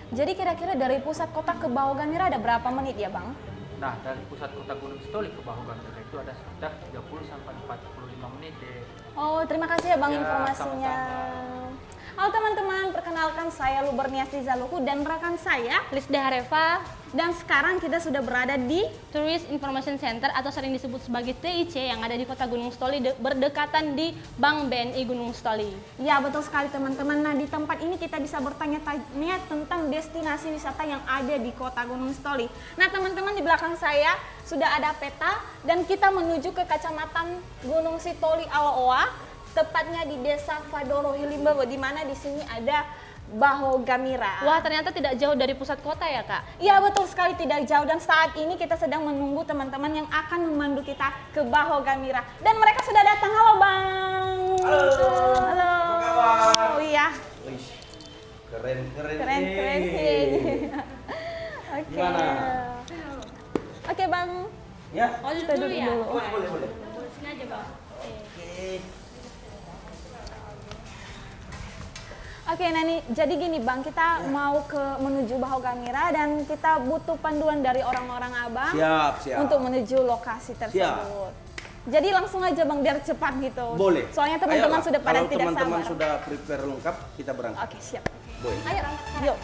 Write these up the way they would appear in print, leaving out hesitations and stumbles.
Jadi kira-kira dari pusat kota ke Bahogamira ada berapa menit ya Bang? Nah, dari pusat kota Gunung Sitoli ke Bahogamira itu ada sekitar 30 sampai 45 menit deh. Oh, terima kasih ya Bang Ya, informasinya. sama-sama. Halo teman-teman, perkenalkan saya Luberniasi Zaluhu dan rekan saya Lisda Hareva, dan sekarang kita sudah berada di Tourist Information Center atau sering disebut sebagai TIC yang ada di kota Gunung Sitoli berdekatan di Bank BNI Gunung Sitoli. Ya betul sekali teman-teman. Nah di tempat ini kita bisa bertanya-tanya tentang destinasi wisata yang ada di kota Gunung Sitoli. Nah teman-teman di belakang saya sudah ada peta dan kita menuju ke Kecamatan Gunung Sitoli Alaoa, tepatnya di Desa Fadoro Hilimbawo, di mana di sini ada Bahogamira. Wah, ternyata tidak jauh dari pusat kota ya, Kak? Iya betul sekali, tidak jauh, dan saat ini kita sedang menunggu teman-teman yang akan memandu kita ke Bahogamira. Dan mereka sudah datang. Halo Bang. Halo. Halo. Apa kabar? Oh iya. Wih, keren Keren. Oke. Gimana? Oke Bang. Ya? Oh, Kita duduk dulu ya? dulu. Boleh. Sini aja, Bang. Oke. Oke, Nani. Jadi gini Bang, kita mau menuju Bahogamira dan kita butuh panduan dari orang-orang Abang Siap. untuk menuju lokasi tersebut. Jadi langsung aja Bang biar cepat gitu. Boleh. Soalnya teman-teman Ayolah, sudah pada kalau tidak teman-teman sabar. sudah prepare lengkap, kita berangkat. Oke, siap. Boleh. Ayo, yuk.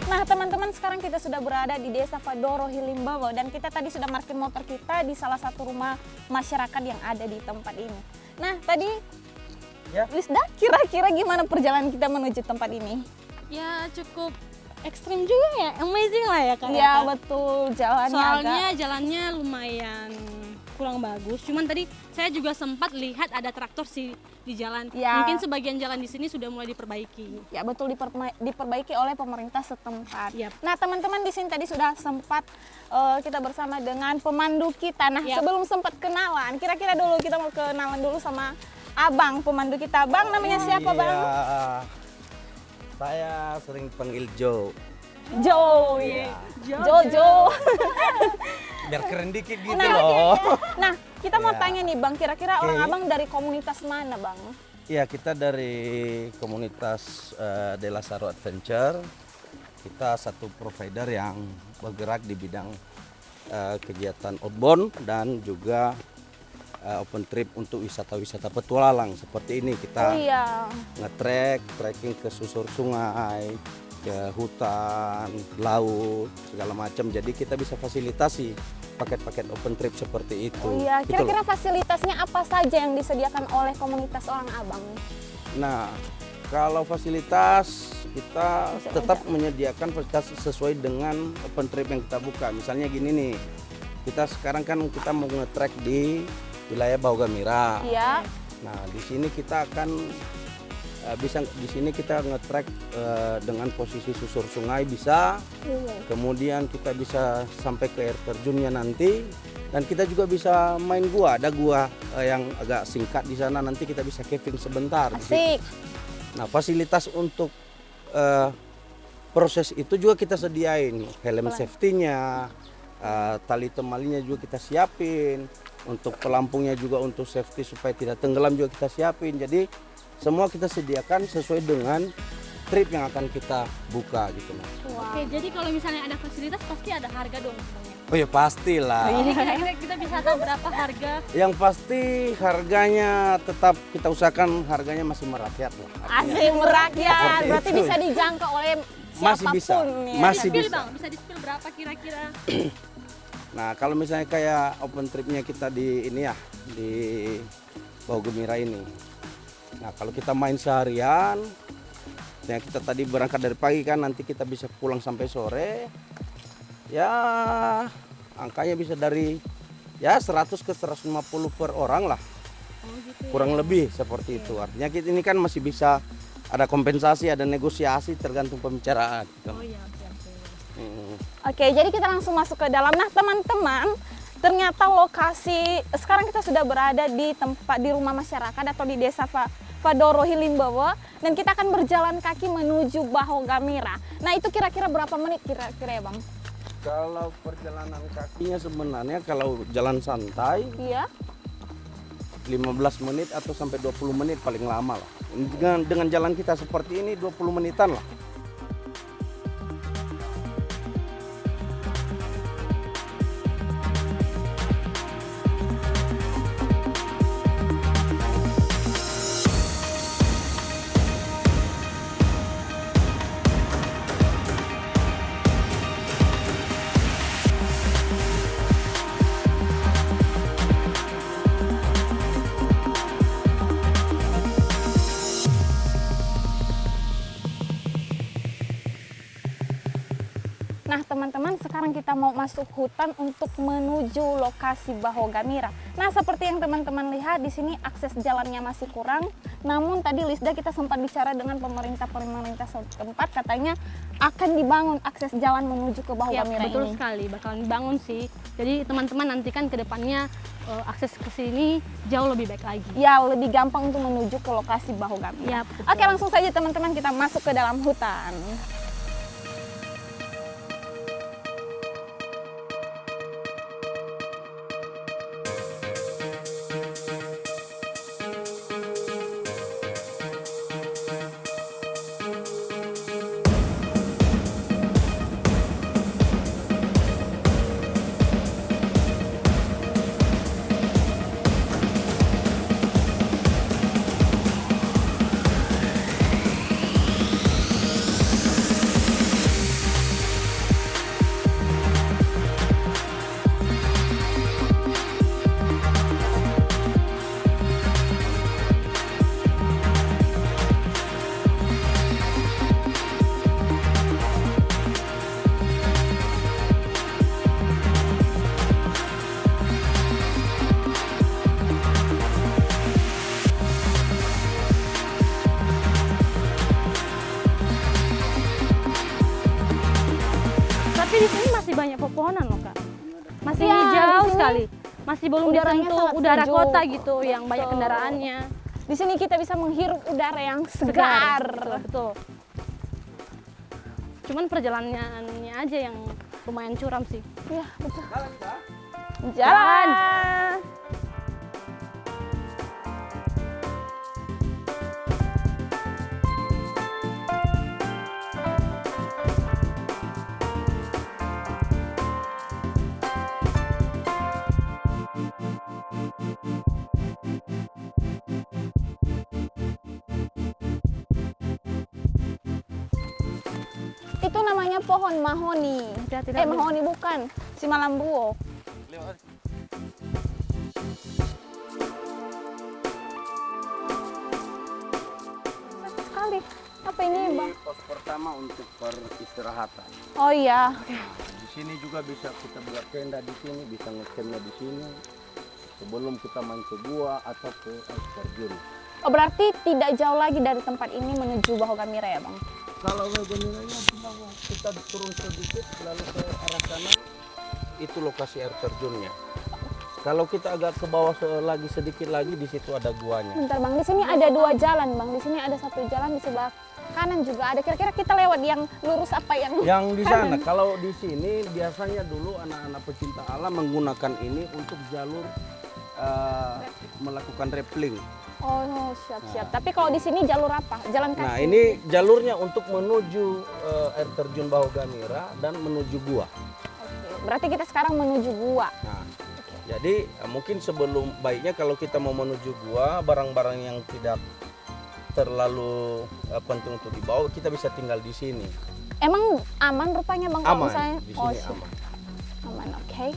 Nah teman-teman, sekarang kita sudah berada di Desa Fadoro Hilimbawo dan kita tadi sudah parkir motor kita di salah satu rumah masyarakat yang ada di tempat ini. Nah tadi, Ya. Lisda, kira-kira gimana perjalanan kita menuju tempat ini? Ya, cukup ekstrim juga ya, amazing lah ya, Kak. Ya betul, jalannya Soalnya agak... jalannya lumayan kurang bagus. Cuman tadi saya juga sempat lihat ada traktor sih di jalan. Ya. Mungkin sebagian jalan di sini sudah mulai diperbaiki. Ya betul, diperbaiki oleh pemerintah setempat. Yap. Nah teman-teman di sini tadi sudah sempat kita bersama dengan pemandu kita. Nah Yap. sebelum sempat kenalan, kira-kira dulu kita mau kenalan dulu sama Abang pemandu kita. Bang, namanya siapa Bang? Iya. Saya sering panggil Joe. Joe. Iya. Jojo. Biar keren dikit gitu Nah, loh. Nah kita mau Ya. tanya nih Bang, kira-kira Oke. orang Abang dari komunitas mana Bang? Ya, kita dari komunitas Dela Saro Adventure. Kita satu provider yang bergerak di bidang kegiatan outbound dan juga open trip untuk wisata-wisata petualang seperti ini. Oh Kita iya. trekking ke susur sungai, ke hutan, laut, segala macam. Jadi kita bisa fasilitasi paket-paket open trip seperti itu. Oh iya, Gitu loh. kira-kira fasilitasnya apa saja yang disediakan oleh komunitas orang Abang? Nah, kalau fasilitas kita Bisa tetap menyediakan fasilitas sesuai dengan open trip yang kita buka. Misalnya gini nih, kita sekarang kan kita mau nge-trek di wilayah Bahogamira. Iya. Nah, di sini kita akan di sini kita nge-trek dengan posisi susur sungai bisa. Kemudian kita bisa sampai ke air terjunnya nanti. Dan kita juga bisa main gua, ada gua yang agak singkat di sana, nanti kita bisa camping sebentar. di situ. Asik. Nah, fasilitas untuk proses itu juga kita sediain, helm safety-nya, tali temalinya juga kita siapin, untuk pelampungnya juga untuk safety supaya tidak tenggelam juga kita siapin. Jadi semua kita sediakan sesuai dengan trip yang akan kita buka gitu loh. Oke, jadi kalau misalnya ada fasilitas pasti ada harga dong sebenarnya. Oh ya pastilah. Jadi kira-kira kita bisa tahu berapa harga? Yang pasti harganya tetap kita usahakan harganya masih merakyat lah. Asik, merakyat. Seperti Berarti itu. bisa dijangkau oleh Masih siapapun bisa. ya. Masih Spill bisa. Bang, bisa di-spill berapa kira-kira? Nah, kalau misalnya kayak open tripnya kita di ini ya, di Bahu Gemira ini. Nah, kalau kita main seharian, yang kita tadi berangkat dari pagi kan, nanti kita bisa pulang sampai sore. Ya, angkanya bisa dari ya 100 ke 150 per orang lah. Kurang lebih seperti itu. Artinya kita ini kan masih bisa ada kompensasi, ada negosiasi tergantung pembicaraan. Oke, jadi kita langsung masuk ke dalam. Nah, teman-teman, ternyata lokasi sekarang kita sudah berada di tempat di rumah masyarakat atau di Desa Fadoro Hilimbawo, dan kita akan berjalan kaki menuju Baho Gamira. Nah, itu kira-kira berapa menit kira-kira ya, Bang? Kalau perjalanan kakinya sebenarnya kalau jalan santai Iya. 15 menit atau sampai 20 menit paling lama lah. Dengan jalan kita seperti ini 20 menitan lah. Nah, teman-teman, sekarang kita mau masuk hutan untuk menuju lokasi Baho Gamira. Nah, seperti yang teman-teman lihat di sini akses jalannya masih kurang. Namun tadi Lisda kita sempat bicara dengan pemerintah setempat, katanya akan dibangun akses jalan menuju ke Baho Ya, Gamira betul ini. sekali, bakalan dibangun sih. Jadi teman-teman nantikan ke depannya akses ke sini jauh lebih baik lagi. Ya, lebih gampang untuk menuju ke lokasi Baho Gamira. Ya, betul. Oke, langsung saja teman-teman kita masuk ke dalam hutan. Tapi di sini masih banyak pepohonan loh, Kak. Masih Ya, di hijau sini sekali. Masih belum udaranya disentuh sangat udara sejuk. kota gitu yang banyak Betul. kendaraannya. Di sini kita bisa menghirup udara yang segar. Betul. Cuman perjalanannya aja yang lumayan curam sih. Ya, betul. Jalan. Itu namanya pohon mahoni. Hati-hati dalam. Mahoni bukan, si malambuo. Sekali. Apa ini, Bang? Pos pertama untuk peristirahatan. Oh iya. Di sini juga bisa kita buat tenda di sini, bisa ngecampnya di sini. Sebelum kita main ke gua atau ke air terjun. Oh, berarti tidak jauh lagi dari tempat ini menuju Baho Gamira ya, Bang? Kalau Gamiranya kita turun sedikit lalu ke arah kanan, itu lokasi air terjunnya. Kalau kita agak ke bawah lagi sedikit lagi, di situ ada guanya. Bentar, Bang, di sini ada dua jalan, Bang. Di sini ada satu jalan, di sebelah kanan juga ada. Kira-kira kita lewat yang lurus apa yang Yang di sana, kalau di sini biasanya dulu anak-anak pecinta alam menggunakan ini untuk jalur melakukan rappelling. Oh, siap-siap. Tapi kalau di sini jalur apa? Jalan kaki? Nah, ini jalurnya untuk menuju air terjun Baho Gamira dan menuju gua. Oke. Berarti kita sekarang menuju gua. Nah, jadi mungkin sebelum baiknya kalau kita mau menuju gua, barang-barang yang tidak terlalu penting untuk dibawa, kita bisa tinggal di sini. Emang aman rupanya, Bang, kalau Aman, misalnya? di sini siap. aman. Aman, oke.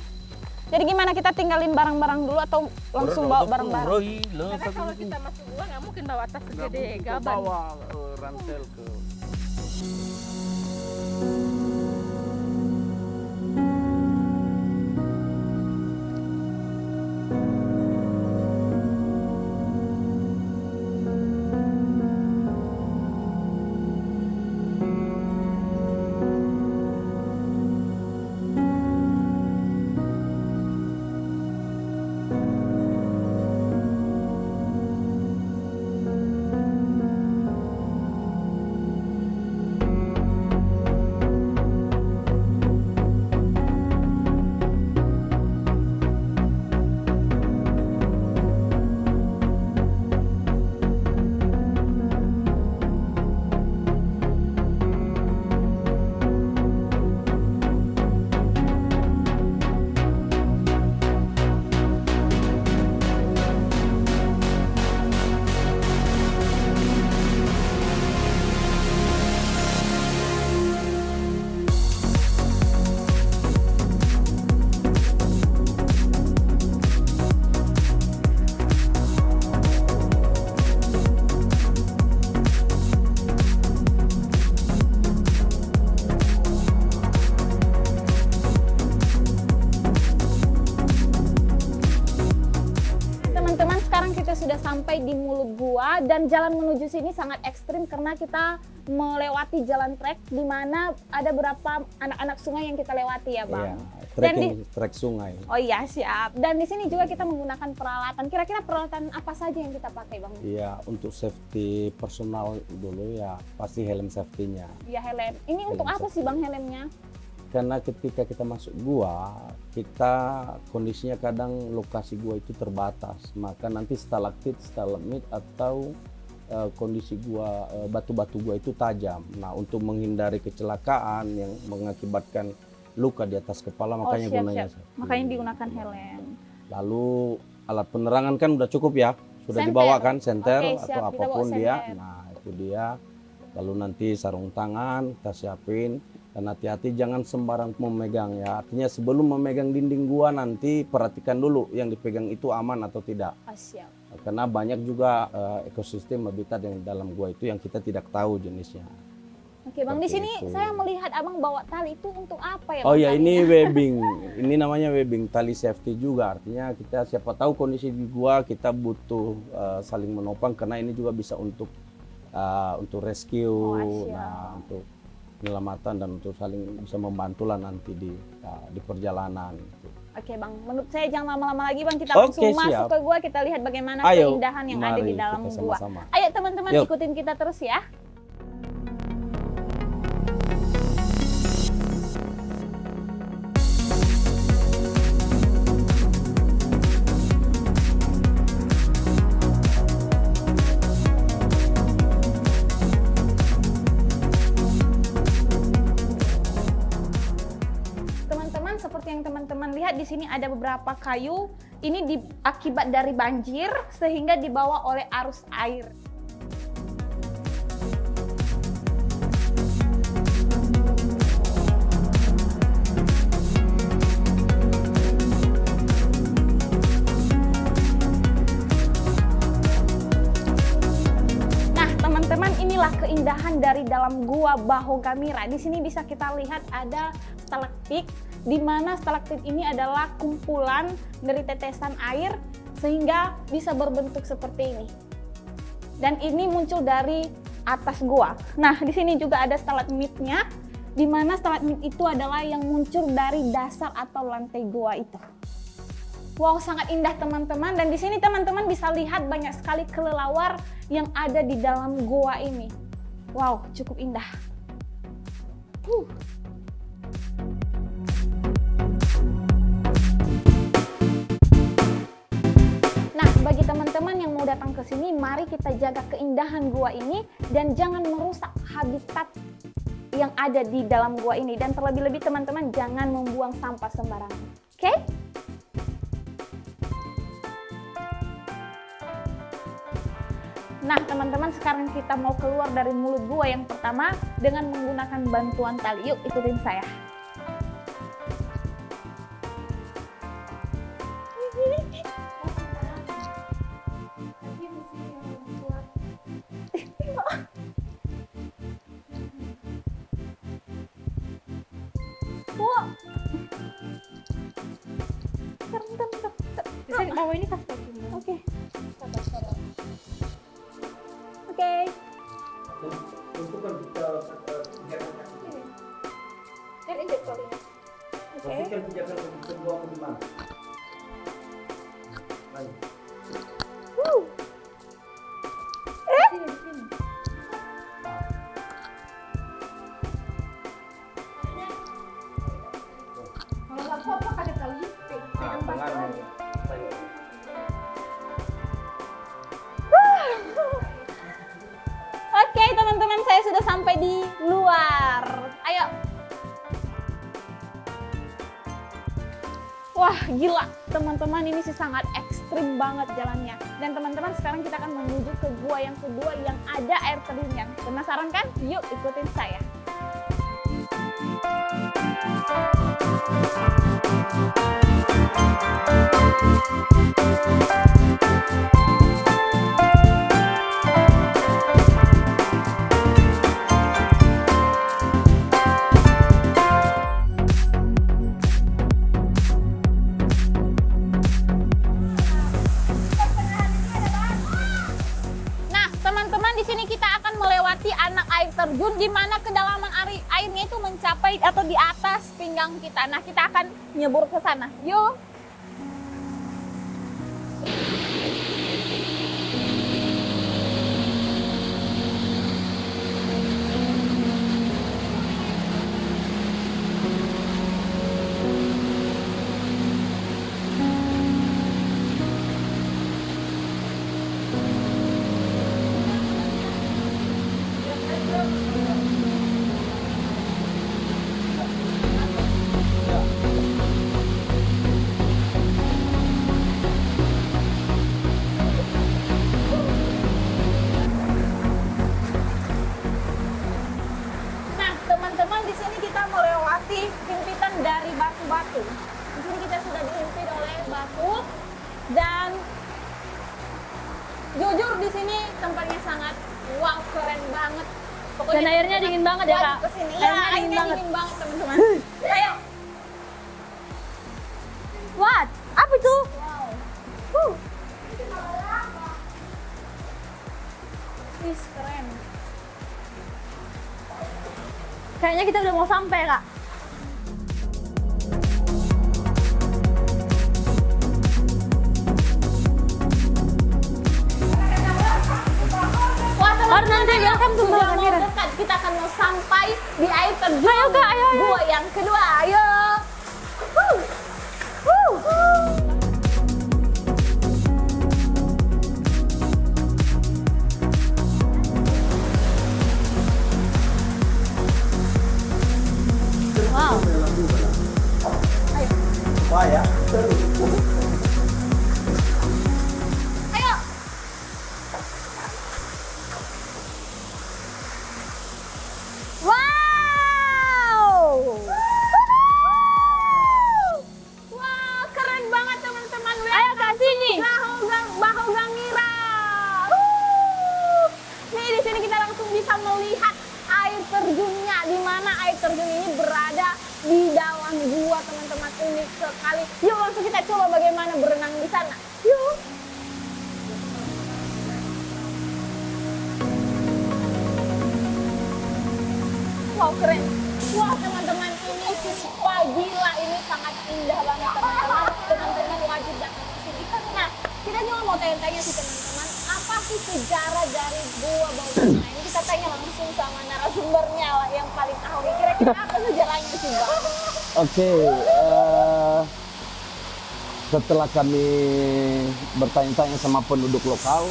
Jadi gimana, kita tinggalin barang-barang dulu atau langsung bawa barang-barang? Karena kalau kita masuk gua nggak mungkin bawa tas segede gaban. bawa ransel ke. Sudah sampai di mulut gua dan jalan menuju sini sangat ekstrim karena kita melewati jalan trek di mana ada beberapa anak-anak sungai yang kita lewati ya Bang. Iya, trek sungai. Oh iya, siap. Dan di sini juga kita menggunakan peralatan. Kira-kira peralatan apa saja yang kita pakai Bang? Iya, untuk safety personal dulu ya pasti helm safety-nya. Iya, helm. Ini untuk apa sih Bang helmnya? Karena ketika kita masuk gua, kita kondisinya kadang lokasi gua itu terbatas, maka nanti stalaktit, stalagmit atau kondisi gua batu-batu gua itu tajam. Nah, untuk menghindari kecelakaan yang mengakibatkan luka di atas kepala, makanya gunanya makanya digunakan helm. Lalu alat penerangan kan udah cukup ya, sudah Senter. dibawa kan senter Oke, siap. atau Kita bawa apapun dia. senter. Nah, itu dia. Lalu nanti sarung tangan kita siapin. Dan hati-hati jangan sembarang memegang ya. Artinya sebelum memegang dinding gua nanti perhatikan dulu yang dipegang itu aman atau tidak. Oh, siap. Karena banyak juga ekosistem habitat yang dalam gua itu yang kita tidak tahu jenisnya. Oke Bang, di Seperti sini itu. saya melihat Abang bawa tali itu untuk apa ya? Oh Bang, ya, talinya? ini webbing. Ini namanya webbing, tali safety juga. Artinya kita siapa tahu kondisi di gua kita butuh saling menopang karena ini juga bisa untuk rescue, siap. nah untuk penyelamatan dan untuk saling bisa membantulah nanti di perjalanan. Oke Bang, menurut saya jangan lama-lama lagi Bang, kita Oke, langsung masuk siap. ke gua, kita lihat bagaimana Ayo, keindahan yang ada mari di dalam kita gua. sama-sama. Ayo teman-teman Yuk. ikutin kita terus ya. Teman-teman, seperti yang teman-teman lihat di sini ada beberapa kayu. Ini akibat dari banjir sehingga dibawa oleh arus air. Nah, teman-teman, inilah keindahan dari dalam gua Bahogamira. Di sini bisa kita lihat ada stalaktit, di mana stalaktit ini adalah kumpulan dari tetesan air sehingga bisa berbentuk seperti ini. Dan ini muncul dari atas gua. Nah, di sini juga ada stalagmitnya, di mana stalagmit itu adalah yang muncul dari dasar atau lantai gua itu. Wow, sangat indah teman-teman. Dan di sini teman-teman bisa lihat banyak sekali kelelawar yang ada di dalam gua ini. Wow, cukup indah. Nah, bagi teman-teman yang mau datang ke sini, mari kita jaga keindahan gua ini dan jangan merusak habitat yang ada di dalam gua ini. Dan terlebih-lebih teman-teman jangan membuang sampah sembarangan. Oke? Nah, teman-teman, sekarang kita mau keluar dari mulut gua yang pertama dengan menggunakan bantuan tali. Yuk, ikutin saya. bawah ini kasih tahu. Oke. Oke. Tentukan kita Ini injektornya. Oke. pastikan pijakan kedua di mana. Baik. Kalau nggak apa kasih tahu gitu. Nah, pengaruh. Baik. Oke, teman-teman, saya sudah sampai di luar. Ayo. Wah, gila. Teman-teman, ini sih sangat ekstrim banget jalannya. Dan teman-teman, sekarang kita akan menuju ke gua yang kedua yang ada air terjunnya. Penasaran kan? Yuk, ikutin saya. Nah, teman-teman, di sini kita akan melewati anak air terjun di mana kedalaman airnya itu mencapai atau di atas pinggang kita. Nah, kita akan nyebur ke sana. Yuk. Nah, teman-teman, di sini kita melewati himpitan dari batu-batu. Di sini kita sudah dihimpit oleh batu dan jujur di sini tempatnya sangat wow, keren banget. Dan airnya dingin banget ya, Kak? Kesini. Airnya Ya, dingin banget. dingin banget, teman-teman. Ayo. What? Apa itu? Wow. Wih, keren. Kayaknya kita udah mau sampai, Kak. Wah, teman-teman, nanti ayo. welcome to Sudah mau Kamera. dekat. Kita akan mau sampai di air terjun. Ayo, Kak, ayo. Gua yang kedua, ayo. Wuh. Wow. Wah ya. Ayo. Wow. Wah, keren banget, teman-teman. Ayo, Kak, sini. Bahu Gangira. Nih, di sini kita langsung bisa melihat air terjunnya, di mana air terjun ini berada di dalam gua, teman-teman. Unik sekali. Yuk, langsung kita coba bagaimana berenang di sana. Yuk. Wow, keren. Wah, teman-teman, ini wah gila, ini sangat indah banget, teman-teman. Teman-teman wajib datang ke sini. Nah, kita juga mau tanya-tanya sih, teman-teman, apa sih sejarah dari gua Bawang? Nah, ini kita tanya langsung sama narasumbernya lah, yang paling ahli. Kira-kira apa sejarahnya sih, Bang? Oke, setelah kami bertanya-tanya sama penduduk lokal,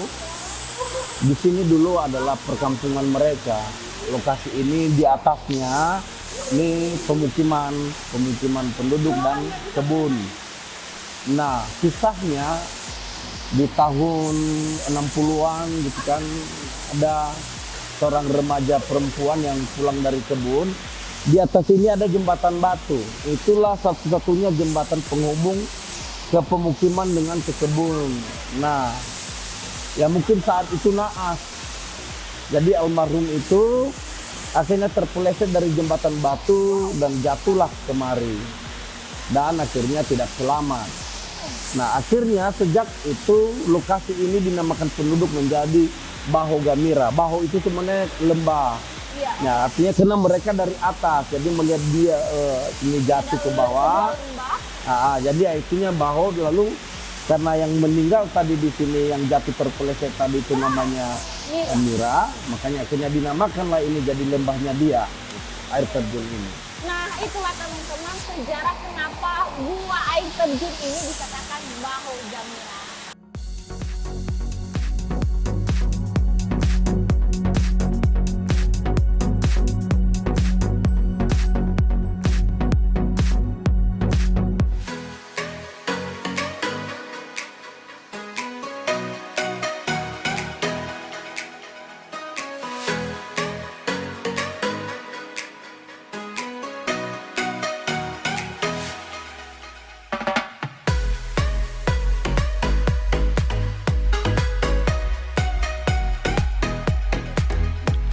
di sini dulu adalah perkampungan mereka. Lokasi ini di atasnya ini pemukiman penduduk dan kebun. Nah, kisahnya di tahun 60-an gitu kan, ada seorang remaja perempuan yang pulang dari kebun. Di atas ini ada jembatan batu. Itulah satu-satunya jembatan penghubung ke pemukiman dengan ke kebun. Nah, ya mungkin saat itu naas. Jadi almarhum itu akhirnya terpeleset dari jembatan batu dan jatuhlah kemari. Dan akhirnya tidak selamat. Nah akhirnya sejak itu lokasi ini dinamakan penduduk menjadi Baho Gamira. Baho itu sebenarnya lembah. Iya. Nah artinya karena mereka dari atas, jadi melihat dia ini jatuh ke bawah. Jadi itunya Baho. Lalu karena yang meninggal tadi di sini yang jatuh terpeleset tadi itu namanya Mira, makanya akhirnya dinamakanlah ini jadi lembahnya dia, air terjun ini. Nah, itulah teman-teman sejarah kenapa gua air terjun ini dikatakan Baho Gamira.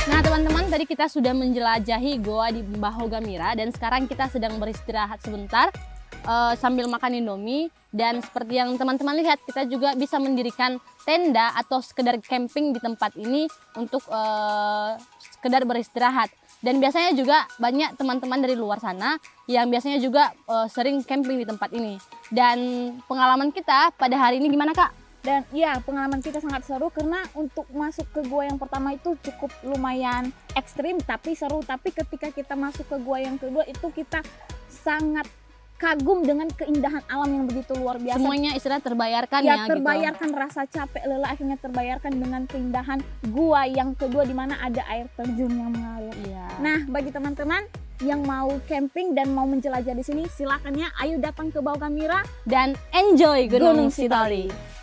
Nah teman-teman, tadi kita sudah menjelajahi goa di Baho Gamira dan sekarang kita sedang beristirahat sebentar sambil makan Indomie. Dan seperti yang teman-teman lihat, kita juga bisa mendirikan tenda atau sekedar camping di tempat ini untuk sekedar beristirahat. Dan biasanya juga banyak teman-teman dari luar sana yang biasanya juga sering camping di tempat ini. Dan pengalaman kita pada hari ini gimana Kak? Dan ya, pengalaman kita sangat seru karena untuk masuk ke gua yang pertama itu cukup lumayan ekstrim tapi seru. Tapi ketika kita masuk ke gua yang kedua itu kita sangat kagum dengan keindahan alam yang begitu luar biasa. Semuanya istilah terbayarkan Ya, ya terbayarkan rasa capek lelah akhirnya terbayarkan dengan keindahan gua yang kedua di mana ada air terjun yang mengalir. gitu. Iya. Nah, bagi teman-teman yang mau camping dan mau menjelajah di sini, silakan ya, ayo datang ke Baho Gamira. Dan enjoy Gunung Gunung Sitoli. Sitoli.